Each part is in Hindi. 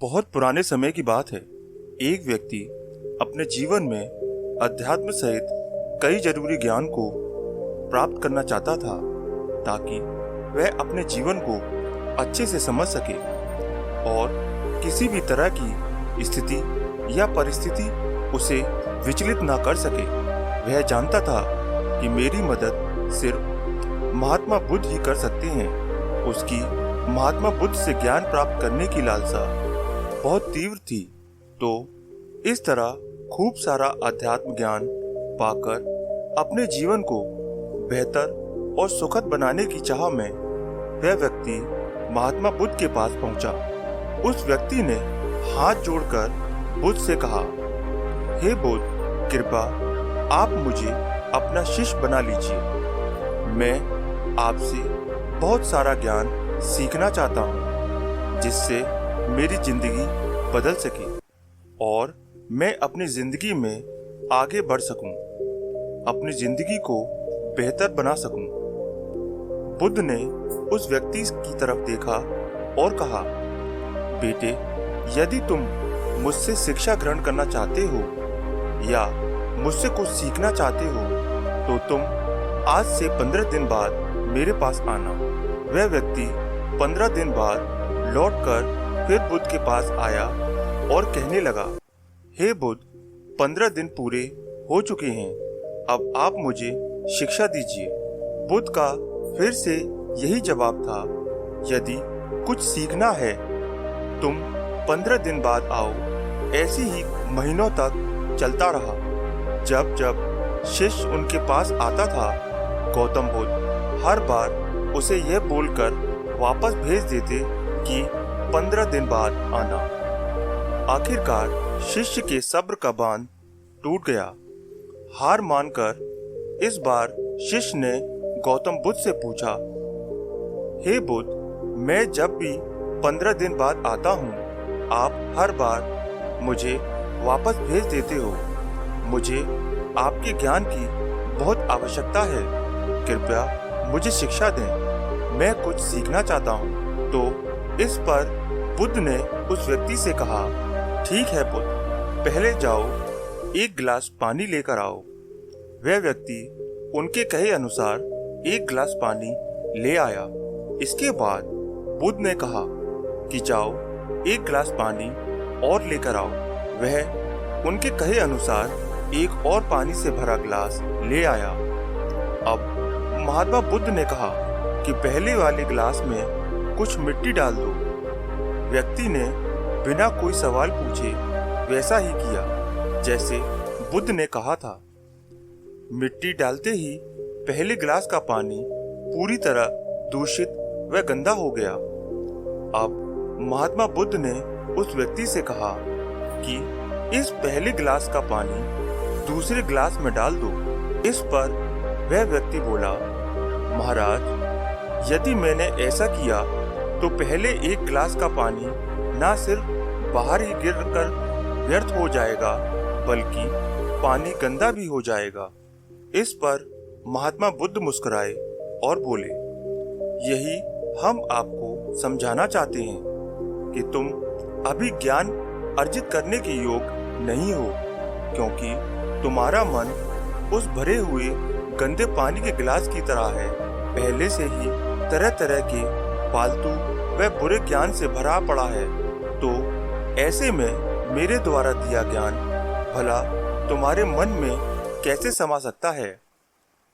बहुत पुराने समय की बात है। एक व्यक्ति अपने जीवन में अध्यात्म सहित कई जरूरी ज्ञान को प्राप्त करना चाहता था ताकि वह अपने जीवन को अच्छे से समझ सके और किसी भी तरह की स्थिति या परिस्थिति उसे विचलित ना कर सके। वह जानता था कि मेरी मदद सिर्फ महात्मा बुद्ध ही कर सकते हैं। उसकी महात्मा बुद्ध से ज्ञान प्राप्त करने की लालसा बहुत तीव्र थी। तो इस तरह खूब सारा अध्यात्म ज्ञान पाकर अपने जीवन को बेहतर और सुखद बनाने की चाह में वह व्यक्ति महात्मा बुद्ध के पास पहुंचा। उस व्यक्ति ने हाथ जोड़कर बुद्ध से कहा, हे बुद्ध, कृपा आप मुझे अपना शिष्य बना लीजिए। मैं आपसे बहुत सारा ज्ञान सीखना चाहता हूँ जिससे मेरी जिंदगी बदल सके और मैं अपनी जिंदगी में आगे बढ़ सकूं, अपनी जिंदगी को बेहतर बना सकूं। बुद्ध ने उस व्यक्ति की तरफ देखा और कहा, बेटे, यदि तुम मुझसे शिक्षा ग्रहण करना चाहते हो या मुझसे कुछ सीखना चाहते हो तो तुम आज से 15 दिन बाद मेरे पास आना। वह व्यक्ति 15 दिन बाद लौटकर फिर बुद्ध के पास आया और कहने लगा, हे बुद्ध, 15 दिन पूरे हो चुके हैं, अब आप मुझे शिक्षा दीजिए। बुद्ध का फिर से यही जवाब था, यदि कुछ सीखना है तुम 15 दिन बाद आओ। ऐसे ही महीनों तक चलता रहा। जब जब शिष्य उनके पास आता था, गौतम बुद्ध हर बार उसे यह बोलकर वापस भेज देते कि 15 दिन बाद आना। आखिरकार शिष्य के सब्र का बांध टूट गया। हार मानकर इस बार शिष्य ने गौतम बुद्ध से पूछा, हे बुद्ध, मैं जब भी 15 दिन बाद आता हूँ, आप हर बार मुझे वापस भेज देते हो। मुझे आपके ज्ञान की बहुत आवश्यकता है। कृपया मुझे शिक्षा दें, मैं कुछ सीखना चाहता हूँ। तो इस पर बुद्ध ने उस व्यक्ति से कहा, ठीक है बुद्ध, पहले जाओ एक गिलास पानी लेकर आओ। वह व्यक्ति उनके कहे अनुसार एक गिलास पानी ले आया। इसके बाद बुद्ध ने कहा कि जाओ एक गिलास पानी और लेकर आओ। वह उनके कहे अनुसार एक और पानी से भरा गिलास ले आया। अब महात्मा बुद्ध ने कहा कि पहले वाले गिलास में कुछ मिट्टी डाल दो। व्यक्ति ने बिना कोई सवाल पूछे वैसा ही किया जैसे बुद्ध ने कहा था। मिट्टी डालते ही पहले गिलास का पानी पूरी तरह दूषित व गंदा हो गया। अब महात्मा बुद्ध ने उस व्यक्ति से कहा कि इस पहले गिलास का पानी दूसरे गिलास में डाल दो। इस पर वह व्यक्ति बोला, महाराज, यदि मैंने ऐसा किया तो पहले एक गिलास का पानी न सिर्फ बाहर ही गिरकर व्यर्थ हो जाएगा बल्कि पानी गंदा भी हो जाएगा। इस पर महात्मा बुद्ध मुस्कुराए और बोले, यही हम आपको समझाना चाहते हैं कि तुम अभी ज्ञान अर्जित करने के योग नहीं हो, क्योंकि तुम्हारा मन उस भरे हुए गंदे पानी के गिलास की तरह है। पहले से ही तरह तरह के फालतू व बुरे ज्ञान से भरा पड़ा है। तो ऐसे में मेरे द्वारा दिया ज्ञान भला तुम्हारे मन में कैसे समा सकता है?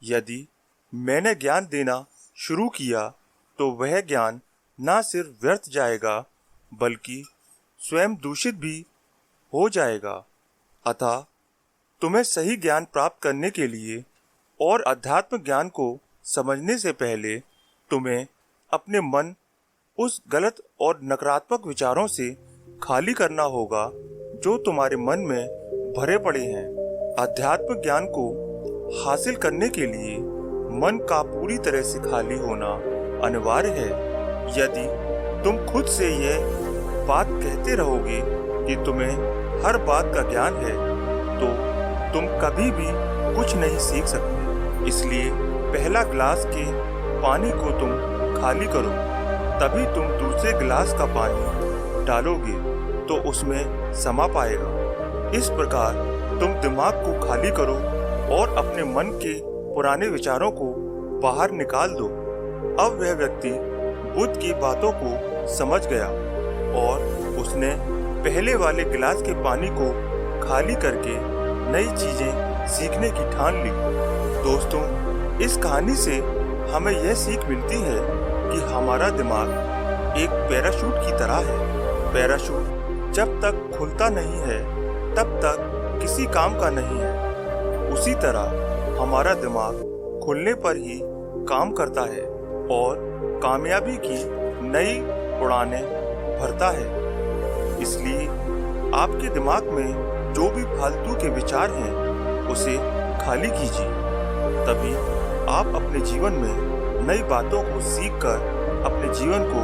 यदि मैंने ज्ञान देना शुरू किया तो वह ज्ञान न सिर्फ व्यर्थ जाएगा बल्कि स्वयं दूषित भी हो जाएगा। अतः तुम्हें सही ज्ञान प्राप्त करने के लिए और अध्यात्म ज्ञान को समझने से पहले तुम्हें अपने मन उस गलत और नकारात्मक विचारों से खाली करना होगा जो तुम्हारे मन में भरे पड़े हैं। अध्यात्म ज्ञान को हासिल करने के लिए मन का पूरी तरह से खाली होना अनिवार्य है। यदि तुम खुद से यह बात कहते रहोगे कि तुम्हें हर बात का ज्ञान है तो तुम कभी भी कुछ नहीं सीख सकते। इसलिए पहला गिलास के पानी को तुम खाली करो, तभी तुम दूसरे गिलास का पानी डालोगे। तो उसमें समा पाएगा। इस प्रकार तुम दिमाग को खाली करो और अपने मन के पुराने विचारों को बाहर निकाल दो। अब वह व्यक्ति बुद्ध की बातों को समझ गया और उसने पहले वाले गिलास के पानी को खाली करके नई चीजें सीखने की ठान ली। दोस्तों, इस कहानी से हमें यह सीख मिलती है कि हमारा दिमाग एक पैराशूट की तरह है। पैराशूट जब तक खुलता नहीं है तब तक किसी काम का नहीं है। उसी तरह हमारा दिमाग खुलने पर ही काम करता है और कामयाबी की नई उड़ानें भरता है। इसलिए आपके दिमाग में जो भी फालतू के विचार हैं उसे खाली कीजिए, तभी आप अपने जीवन में नई बातों को सीखकर अपने जीवन को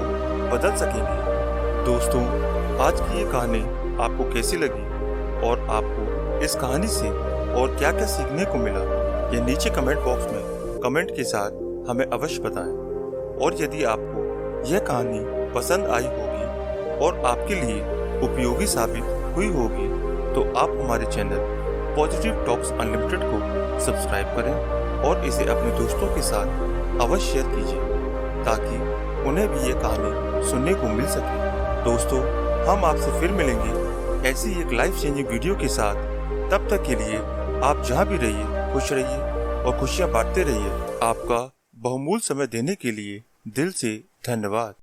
बदल सकेंगे। दोस्तों, आज की ये कहानी आपको कैसी लगी और आपको इस कहानी से और क्या क्या सीखने को मिला, ये नीचे कमेंट बॉक्स में कमेंट के साथ हमें अवश्य बताएं। और यदि आपको यह कहानी पसंद आई होगी और आपके लिए उपयोगी साबित हुई होगी तो आप हमारे चैनल पॉजिटिव टॉक्स अनलिमिटेड को सब्सक्राइब करें और इसे अपने दोस्तों के साथ अवश्य शेयर कीजिए ताकि उन्हें भी ये कहानी सुनने को मिल सके। दोस्तों, हम आपसे फिर मिलेंगे ऐसी एक लाइफ चेंजिंग वीडियो के साथ। तब तक के लिए आप जहाँ भी रहिए खुश रहिए और खुशियाँ बांटते रहिए। आपका बहुमूल्य समय देने के लिए दिल से धन्यवाद।